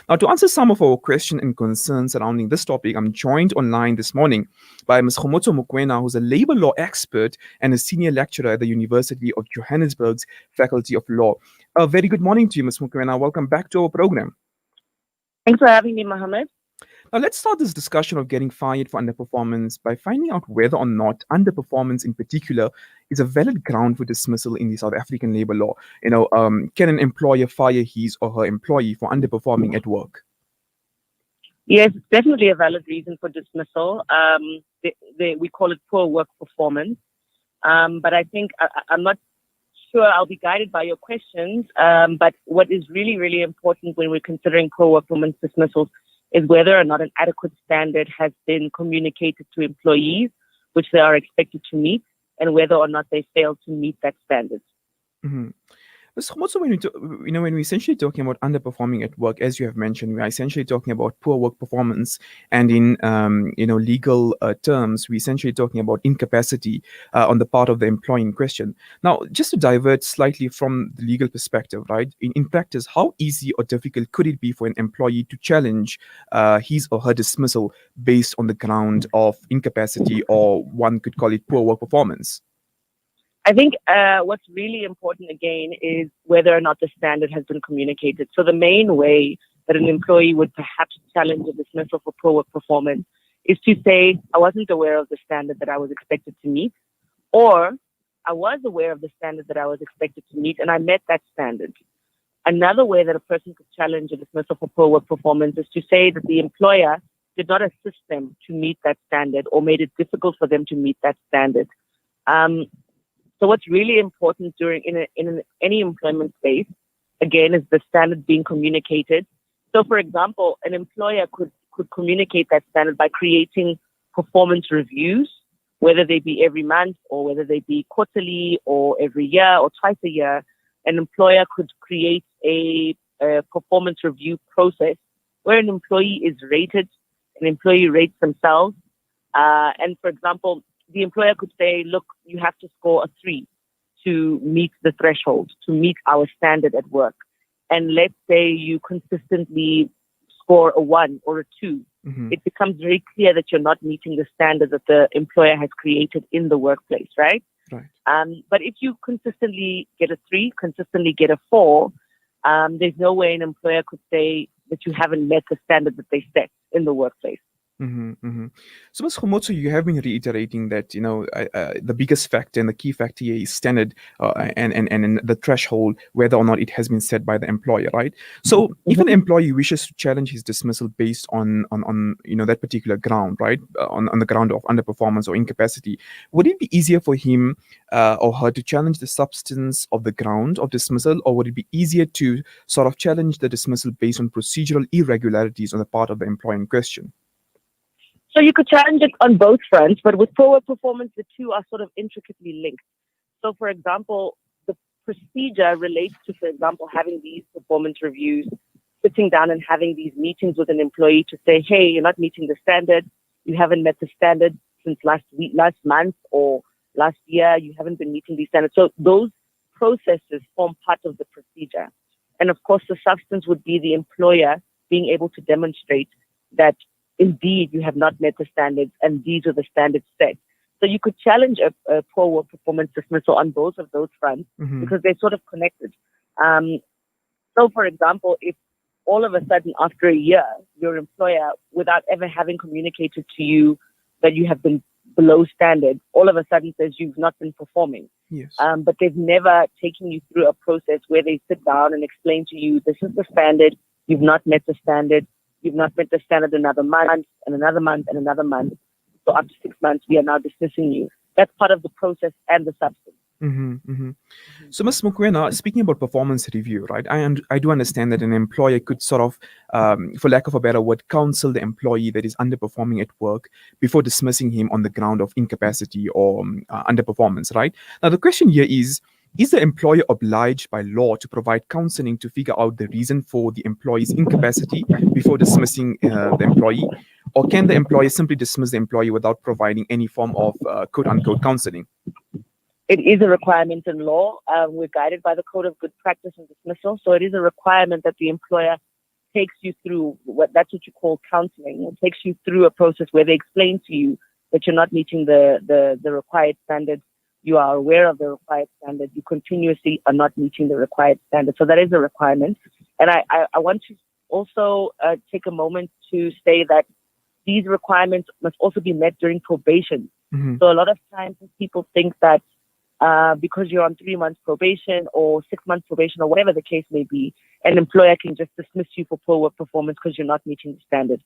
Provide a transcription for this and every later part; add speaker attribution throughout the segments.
Speaker 1: Now, to answer some of our questions and concerns surrounding this topic, I'm joined online this morning by Ms. Kgomotso Mokoena, who's a labor law expert and a senior lecturer at the University of Johannesburg's Faculty of Law. A very good morning to you, Ms. Mokoena. Welcome back to our program.
Speaker 2: Thanks for having me, Mohammed.
Speaker 1: Now, let's start this discussion of getting fired for underperformance by finding out whether or not underperformance in particular is a valid ground for dismissal in the South African labor law. Can an employer fire his or her employee for underperforming at work?
Speaker 2: Yes, it's definitely a valid reason for dismissal. We call it poor work performance. But I think I'm not sure I'll be guided by your questions. But what is really, really important when we're considering poor work performance dismissals is whether or not an adequate standard has been communicated to employees, which they are expected to meet, and whether or not they fail to meet that standard.
Speaker 1: Mm-hmm. Also, when we're essentially talking about underperforming at work, as you have mentioned, we are essentially talking about poor work performance, and in legal terms, we're essentially talking about incapacity on the part of the employee in question. Now, just to divert slightly from the legal perspective, right? In practice, how easy or difficult could it be for an employee to challenge his or her dismissal based on the ground of incapacity, or one could call it poor work performance?
Speaker 2: I think what's really important, again, is whether or not the standard has been communicated. So the main way that an employee would perhaps challenge a dismissal for poor work performance is to say, I wasn't aware of the standard that I was expected to meet, or I was aware of the standard that I was expected to meet, and I met that standard. Another way that a person could challenge a dismissal for poor work performance is to say that the employer did not assist them to meet that standard or made it difficult for them to meet that standard. So what's really important in any employment space, again, is the standard being communicated. So, for example, an employer could communicate that standard by creating performance reviews, whether they be every month or whether they be quarterly or every year or twice a year. An employer could create a performance review process where an employee is rated, an employee rates themselves. And, for example, the employer could say, look, you have to score a 3 to meet the threshold, to meet our standard at work. And let's say you consistently score a 1 or a 2. Mm-hmm. It becomes very clear that you're not meeting the standard that the employer has created in the workplace, right?
Speaker 1: Right.
Speaker 2: But if you consistently get a 3, consistently get a 4, there's no way an employer could say that you haven't met the standard that they set in the workplace.
Speaker 1: Mm-hmm, mm-hmm. So, Ms. Kgomotso, you have been reiterating that the biggest factor and the key factor here is standard and the threshold, whether or not it has been set by the employer, right? So, if an employee wishes to challenge his dismissal based on that particular ground, right, on the ground of underperformance or incapacity, would it be easier for him or her to challenge the substance of the ground of dismissal, or would it be easier to sort of challenge the dismissal based on procedural irregularities on the part of the employer in question?
Speaker 2: So you could challenge it on both fronts, but with poor work performance, the two are sort of intricately linked. So, for example, the procedure relates to, for example, having these performance reviews, sitting down and having these meetings with an employee to say, hey, you're not meeting the standard. You haven't met the standard since last month or last year. You haven't been meeting these standards. So those processes form part of the procedure. And of course, the substance would be the employer being able to demonstrate that indeed you have not met the standards and these are the standards set. So you could challenge a poor work performance dismissal on both of those fronts, mm-hmm. because they're sort of connected. So, for example, if all of a sudden after a year, your employer, without ever having communicated to you that you have been below standard, all of a sudden says you've not been performing.
Speaker 1: Yes.
Speaker 2: But they've never taken you through a process where they sit down and explain to you, this is the standard, you've not met the standard, you've not met the standard another month and another month and another month. So after 6 months, we are now dismissing you. That's part of the process and the substance.
Speaker 1: Mm-hmm, mm-hmm. So, Ms. Mokoena, speaking about performance review, right? I do understand that an employer could sort of, for lack of a better word, counsel the employee that is underperforming at work before dismissing him on the ground of incapacity or underperformance, right? Now, the question here is the employer obliged by law to provide counseling to figure out the reason for the employee's incapacity before dismissing the employee? Or can the employer simply dismiss the employee without providing any form of quote-unquote counseling?
Speaker 2: It is a requirement in law. We're guided by the Code of Good Practice and Dismissal. So it is a requirement that the employer takes you through that's what you call counseling. It takes you through a process where they explain to you that you're not meeting the required standards. You are aware of the required standard. You continuously are not meeting the required standard. So that is a requirement. And I want to also take a moment to say that these requirements must also be met during probation.
Speaker 1: Mm-hmm.
Speaker 2: So a lot of times people think that because you're on 3 months probation or 6 months probation or whatever the case may be, an employer can just dismiss you for poor work performance because you're not meeting the standard.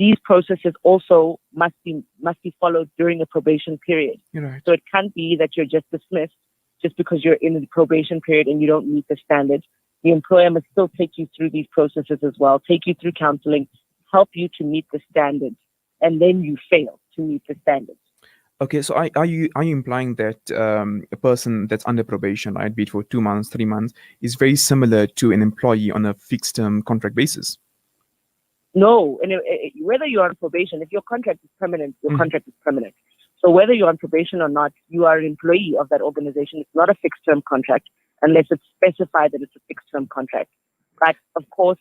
Speaker 2: These processes also must be followed during a probation period.
Speaker 1: Right.
Speaker 2: So it can't be that you're just dismissed just because you're in the probation period and you don't meet the standard. The employer must still take you through these processes as well, take you through counseling, help you to meet the standards, and then you fail to meet the standards.
Speaker 1: Okay, so are you implying that a person that's under probation, right, be it for 2 months, 3 months, is very similar to an employee on a fixed term contract basis?
Speaker 2: No, and whether you're on probation, if your contract is permanent, your
Speaker 1: Mm.
Speaker 2: contract is permanent. So whether you're on probation or not, you are an employee of that organization. It's not a fixed term contract unless it's specified that it's a fixed term contract. But of course,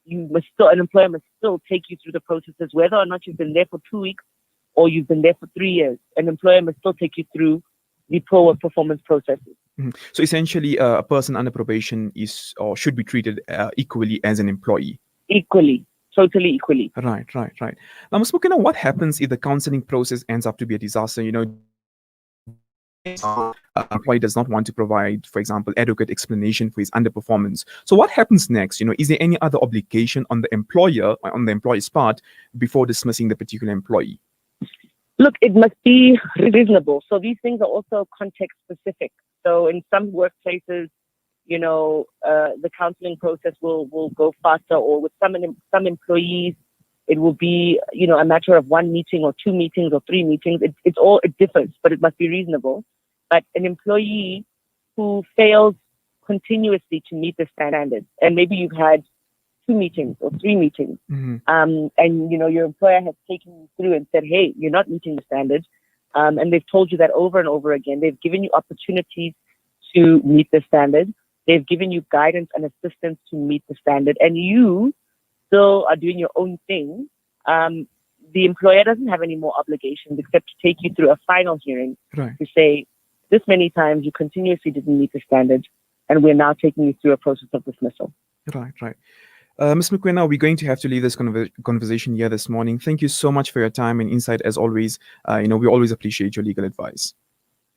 Speaker 2: an employer must still take you through the processes, whether or not you've been there for 2 weeks or you've been there for 3 years. An employer must still take you through the poor work performance processes.
Speaker 1: Mhm. So essentially, a person under probation is or should be treated equally as an employee.
Speaker 2: Equally. Totally equally.
Speaker 1: Right. Now, Ms. Mokoena, what happens if the counseling process ends up to be a disaster? Employee does not want to provide, for example, adequate explanation for his underperformance. So what happens next? Is there any other obligation on the employer, on the employee's part, before dismissing the particular employee?
Speaker 2: Look, it must be reasonable. So these things are also context specific. So in some workplaces, the counseling process will go faster, or with some employees, it will be, a matter of 1 meeting or 2 meetings or 3 meetings. It differs, but it must be reasonable. But an employee who fails continuously to meet the standards, and maybe you've had 2 meetings or 3 meetings,
Speaker 1: Mm-hmm.
Speaker 2: and your employer has taken you through and said, hey, you're not meeting the standards, and they've told you that over and over again. They've given you opportunities to meet the standard. They've given you guidance and assistance to meet the standard, and you still are doing your own thing. The employer doesn't have any more obligations except to take you through a final hearing,
Speaker 1: Right.
Speaker 2: to say, this many times you continuously didn't meet the standard, and we're now taking you through a process of dismissal.
Speaker 1: Right. Ms. Mokoena, we're going to have to leave this conversation here this morning. Thank you so much for your time and insight as always. We always appreciate your legal advice.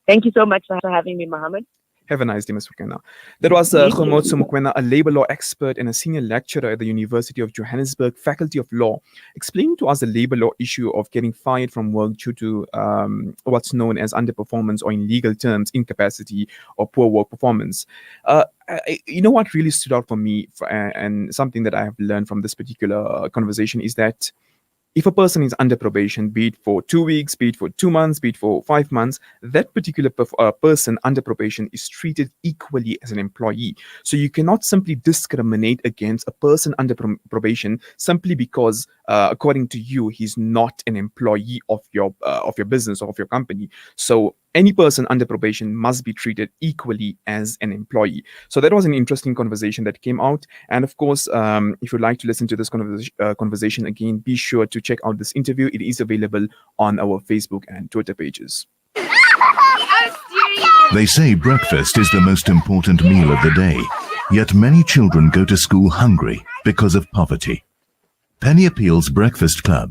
Speaker 2: Thank you so much for having me, Mohammed.
Speaker 1: Have a nice day, Ms. Mokoena. That was Kgomotso Mokoena, a labor law expert and a senior lecturer at the University of Johannesburg Faculty of Law, explaining to us the labor law issue of getting fired from work due to what's known as underperformance, or in legal terms, incapacity or poor work performance. What really stood out for me, and something that I have learned from this particular conversation, is that if a person is under probation, be it for 2 weeks, be it for 2 months, be it for 5 months, that particular person under probation is treated equally as an employee. So you cannot simply discriminate against a person under probation simply because, according to you, he's not an employee of your business or of your company. So any person under probation must be treated equally as an employee. So that was an interesting conversation that came out. And of course, if you'd like to listen to this conversation again, be sure to check out this interview. It is available on our Facebook and Twitter pages.
Speaker 3: They say breakfast is the most important meal of the day, yet many children go to school hungry because of poverty. Penny Appeal's Breakfast Club